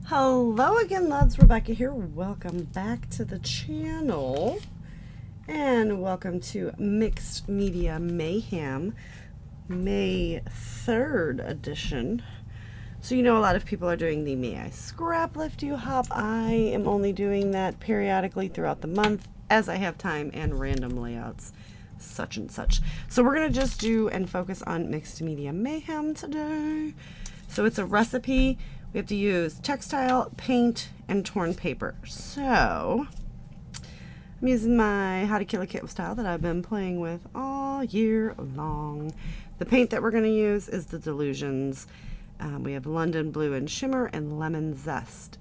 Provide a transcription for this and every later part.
Hello again, loves. Rebecca here. Welcome back to the channel and welcome to Mixed Media Mayhem May 3rd edition. So you know a lot of people are doing the May I Scrap Lift You Hop. I am only doing that periodically throughout the month as I have time and random layouts such and such. So we're going to just do and focus on Mixed Media Mayhem today. So it's a recipe. We have to use textile, paint, and torn paper. So I'm using my How to Kill a Kit with Style that I've been playing with all year long. The paint that we're going to use is the Delusions. We have London Blue and Shimmer and Lemon Zest,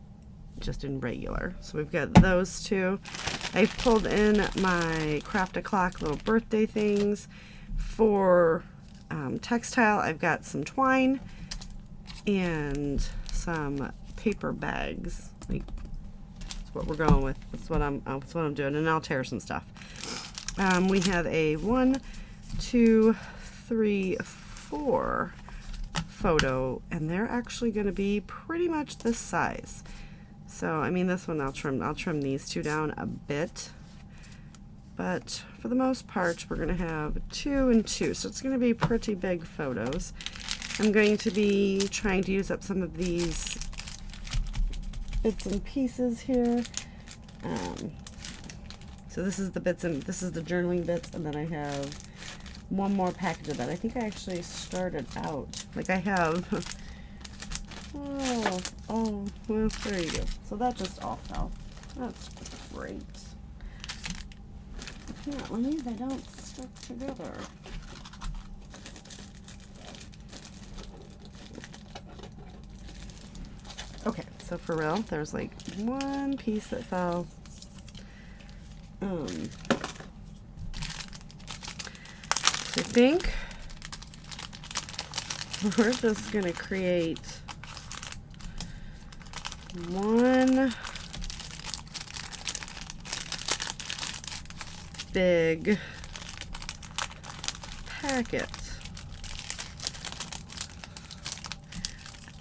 just in regular. So we've got those two. I've pulled in my Craft a Clock little birthday things. For textile, I've got some twine and some paper bags. Like, that's what we're going with. That's what I'm doing, and I'll tear some stuff. We have a 1, 2, 3, 4 photo, and they're actually going to be pretty much this size. So I mean, this one I'll trim these two down a bit, but for the most part we're going to have 2 and 2, so it's going to be pretty big photos. I'm going to be trying to use up some of these bits and pieces here. So this is the journaling bits, and then I have one more package of that. I think I actually started out, like I have, well, there you go. So that just all fell. That's great. Apparently they don't stick together. Okay, so for real, there's like one piece that fell. So I think we're just gonna create one big packet.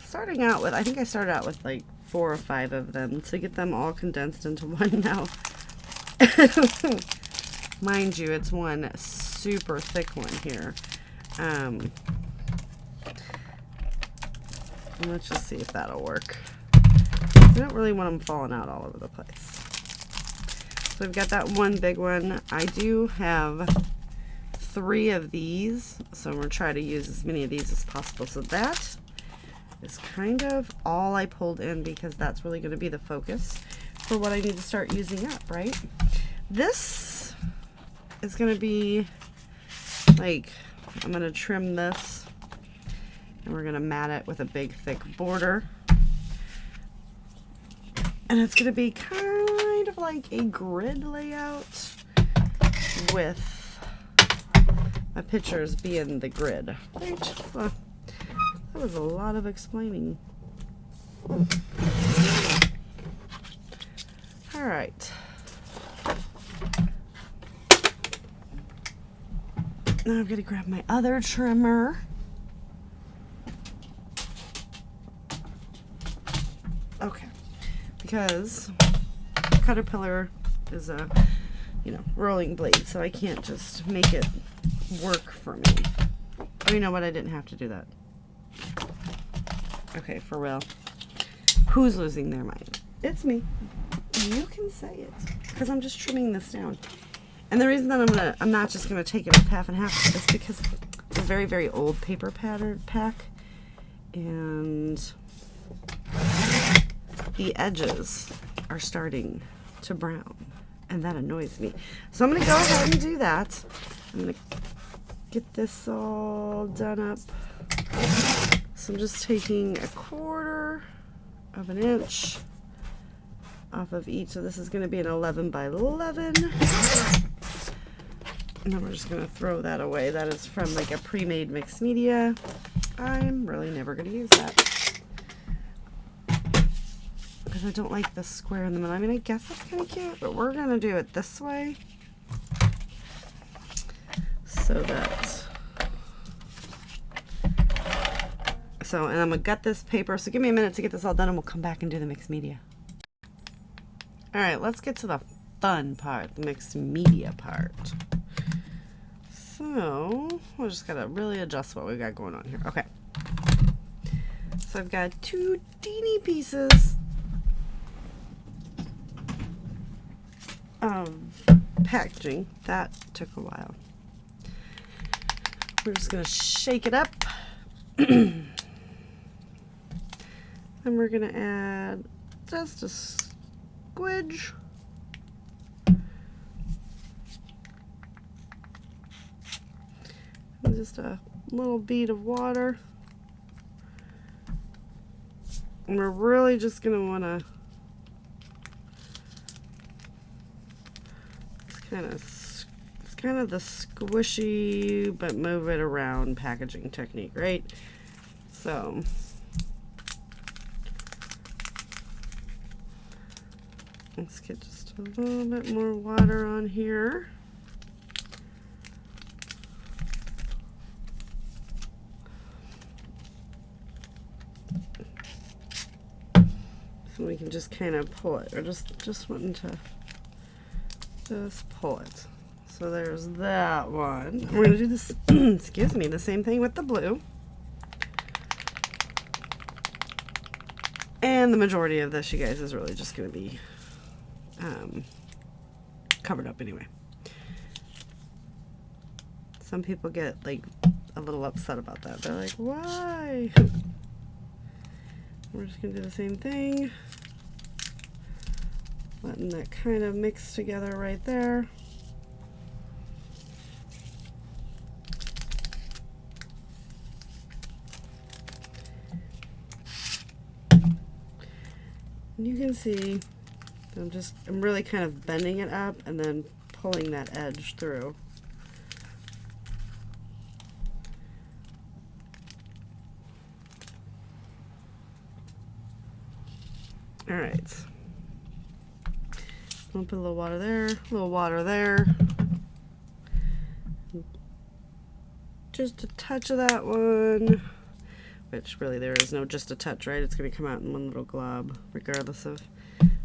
Starting out with, I think I started out with like 4 or 5 of them to get them all condensed into one now. Mind you, it's one super thick one here. Let's just see if that'll work. I don't really want them falling out all over the place. So I've got that one big one. I do have 3 of these, so I'm going to try to use as many of these as possible. So that is kind of all I pulled in, because that's really going to be the focus for what I need to start using up, right? This is going to be like, I'm going to trim this and we're going to mat it with a big thick border, and it's going to be kind of like a grid layout with my pictures being the grid, right? Well, that was a lot of explaining. All right. Now I've got to grab my other trimmer. Okay. Because Caterpillar is a, rolling blade, so I can't just make it work for me. Oh, you know what? I didn't have to do that. Okay, for real. Who's losing their mind? It's me. You can say it, because I'm just trimming this down. And the reason that I'm not just gonna take it with half and half is because it's a very, very old paper pack, and the edges are starting to brown, and that annoys me. So I'm gonna go ahead and do that. I'm gonna get this all done up. So I'm just taking 1/4 of an inch off of each. So this is going to be an 11 by 11. And then we're just going to throw that away. That is from like a pre-made mixed media. I'm really never going to use that, because I don't like the square in the middle. I mean, I guess that's kind of cute, but we're going to do it this way so that So, and I'm gonna gut this paper. So give me a minute to get this all done and we'll come back and do the mixed media. All right, let's get to the fun part, the mixed media part. So we're just gotta really adjust what we got going on here. Okay. So I've got 2 teeny pieces of packaging. That took a while. We're just gonna shake it up. And we're gonna add just a squidge. And just a little bead of water. And we're really just gonna wanna it's kind of the squishy but move it around packaging technique, right? So let's get just a little bit more water on here. So we can just kind of pull it, or just wanting to just pull it. So there's that one. We're gonna do this, excuse me, the same thing with the blue. And the majority of this, you guys, is really just gonna be covered up anyway. Some people get like a little upset about that. They're like, why? We're just gonna do the same thing. Letting that kind of mix together right there. And you can see I'm really kind of bending it up and then pulling that edge through. All right. I'll put a little water there, a little water there. Just a touch of that one, which really there is no just a touch, right? It's going to come out in one little glob, regardless of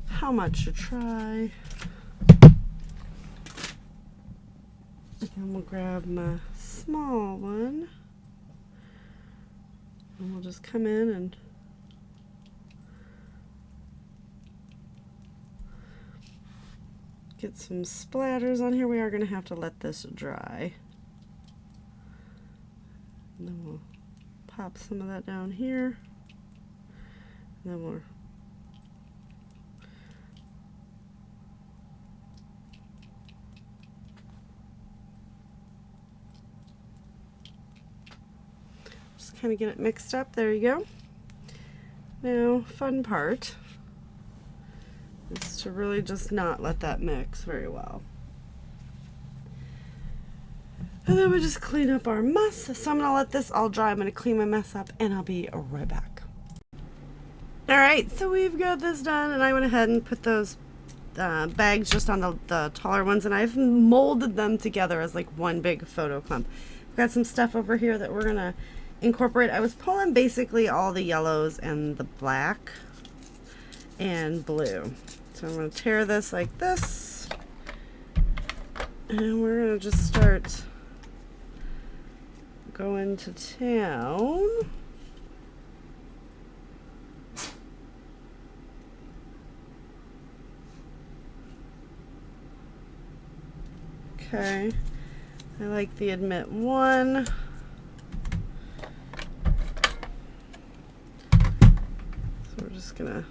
how much you try. And we'll grab my small one, and we'll just come in and get some splatters on here. We are going to have to let this dry. And then we'll pop some of that down here. And then we'll just kind of get it mixed up. There you go. Now, fun part is to really just not let that mix very well. And then we just clean up our mess. So I'm gonna let this all dry. I'm gonna clean my mess up and I'll be right back. All right, so we've got this done and I went ahead and put those bags just on the taller ones, and I've molded them together as like one big photo clump. I've got some stuff over here that we're gonna incorporate. I was pulling basically all the yellows and the black and blue. So I'm going to tear this like this, and we're going to just start going to town. Okay, I like the admit one. So we're just going to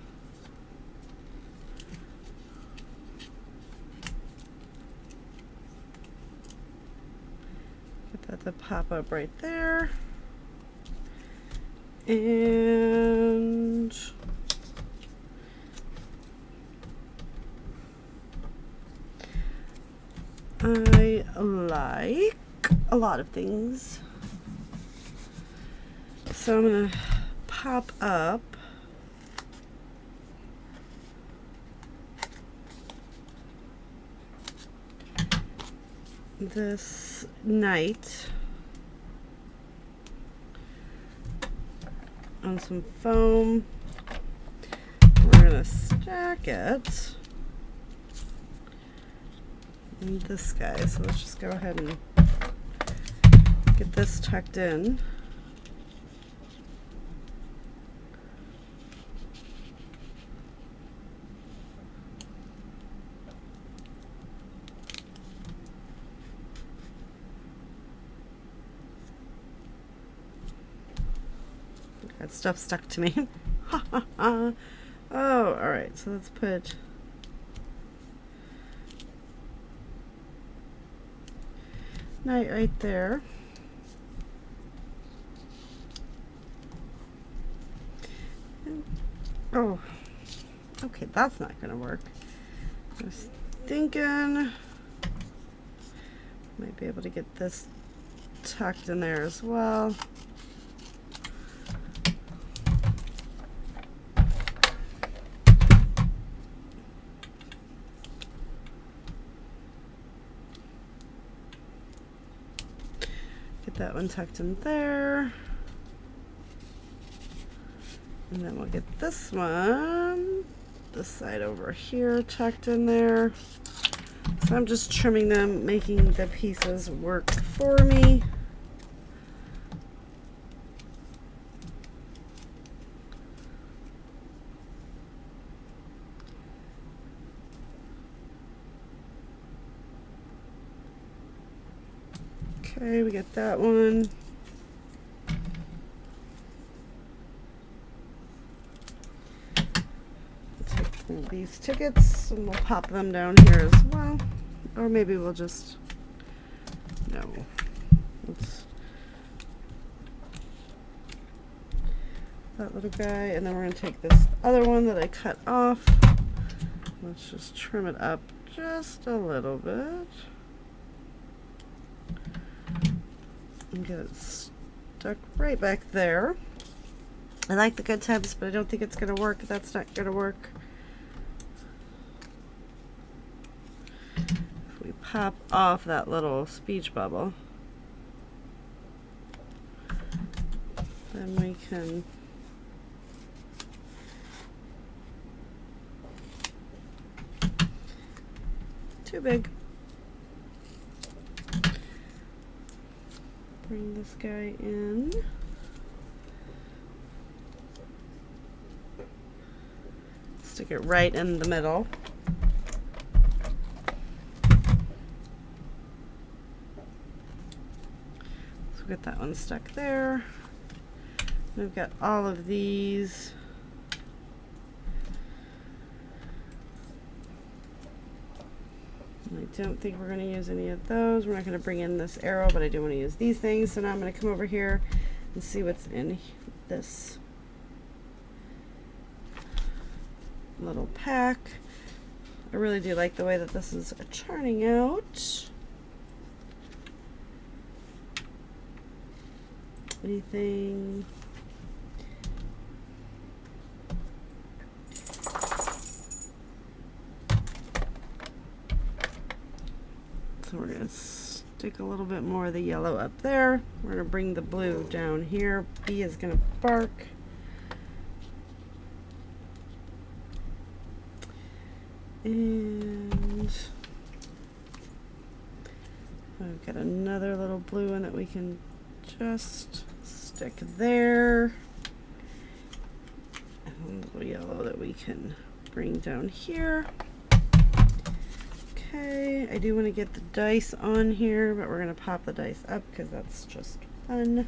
that to pop up right there. And I like a lot of things. So I'm gonna pop up this night on some foam. We're going to stack it in this guy. So let's just go ahead and get this tucked in. Got stuff stuck to me. Oh, all right. So let's put night right there. And, oh, okay. That's not going to work. I was thinking might be able to get this tucked in there as well. That one tucked in there, and then we'll get this one, this side over here, tucked in there. So I'm just trimming them, making the pieces work for me. Okay, we get that one. Take these tickets and we'll pop them down here as well. Or maybe we'll just, no. Let's, that little guy, and then we're going to take this other one that I cut off. Let's just trim it up just a little bit. And get it stuck right back there. I like the good times, but I don't think it's going to work. That's not going to work. If we pop off that little speech bubble, then we can too big. Bring this guy in. Stick it right in the middle. So get that one stuck there. We've got all of these. I don't think we're going to use any of those. We're not going to bring in this arrow, but I do want to use these things. So now I'm going to come over here and see what's in this little pack. I really do like the way that this is turning out. Anything? So we're going to stick a little bit more of the yellow up there. We're going to bring the blue down here. B is going to bark. And I've got another little blue one that we can just stick there. And a little yellow that we can bring down here. Okay, I do want to get the dice on here, but we're going to pop the dice up because that's just fun.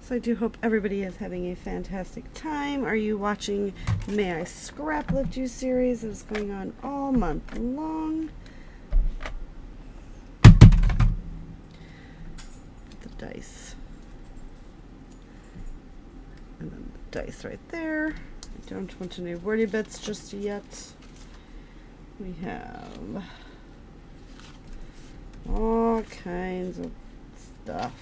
So I do hope everybody is having a fantastic time. Are you watching May I Scrap Lift You series? It's going on all month long. The dice. And then the dice right there. I don't want any wordy bits just yet. We have all kinds of stuff.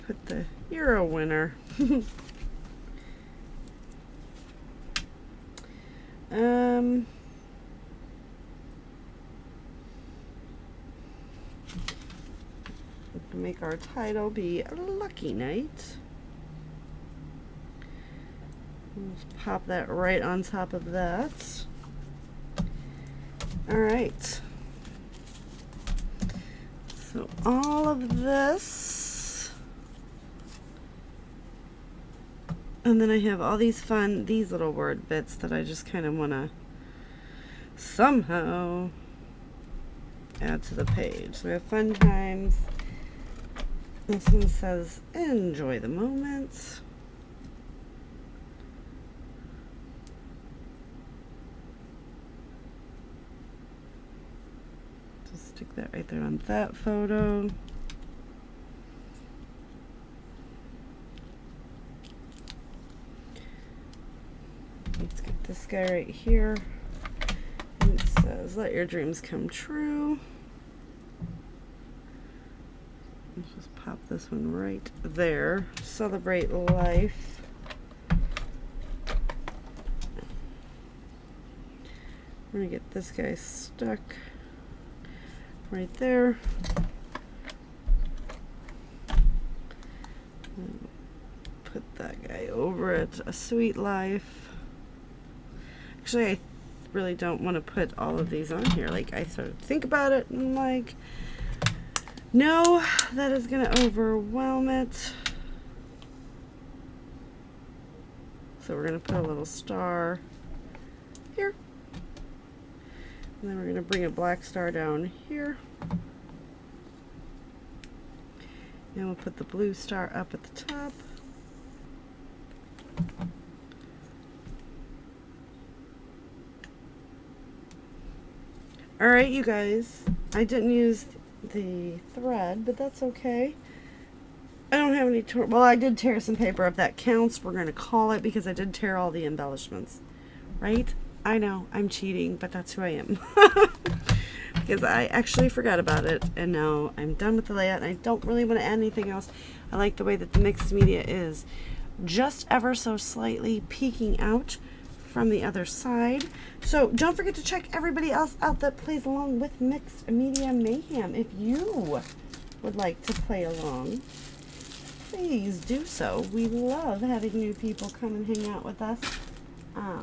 put the Euro winner. Make our title be Lucky Night. Let's pop that right on top of that. All right. So all of this. And then I have all these little word bits that I just kind of want to somehow add to the page. So we have fun times. This one says, enjoy the moment. Just stick that right there on that photo. Let's get this guy right here. And it says, let your dreams come true. Let's just pop this one right there. Celebrate life. We're going to get this guy stuck right there. And put that guy over it. A sweet life. Actually, I really don't want to put all of these on here. Like, I sort of think about it and I'm like, no, that is going to overwhelm it. So we're going to put a little star here. And then we're going to bring a black star down here. And we'll put the blue star up at the top. All right, you guys. I didn't use the thread, but that's okay. I don't have any well, I did tear some paper. If that counts, we're going to call it because I did tear all the embellishments. Right? I know, I'm cheating, but that's who I am. Because I actually forgot about it, and now I'm done with the layout, and I don't really want to add anything else. I like the way that the mixed media is just ever so slightly peeking out from the other side. So don't forget to check everybody else out that plays along with Mixed Media Mayhem. If you would like to play along, please do so. We love having new people come and hang out with us. I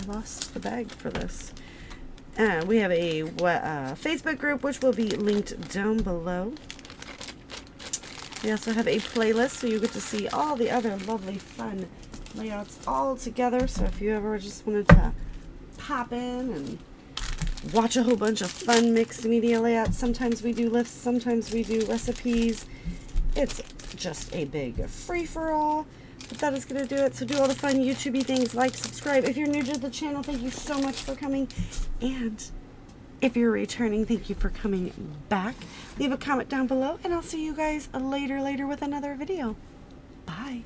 lost the bag for this. We have a Facebook group, which will be linked down below. We also have a playlist, so you get to see all the other lovely, fun layouts all together. So if you ever just wanted to pop in and watch a whole bunch of fun mixed media layouts, sometimes we do lists, sometimes we do recipes. It's just a big free-for-all. But that is going to do it. So do all the fun YouTube-y things, like, subscribe. If you're new to the channel, thank you so much for coming. And if you're returning, thank you for coming back. Leave a comment down below, and I'll see you guys later with another video. Bye.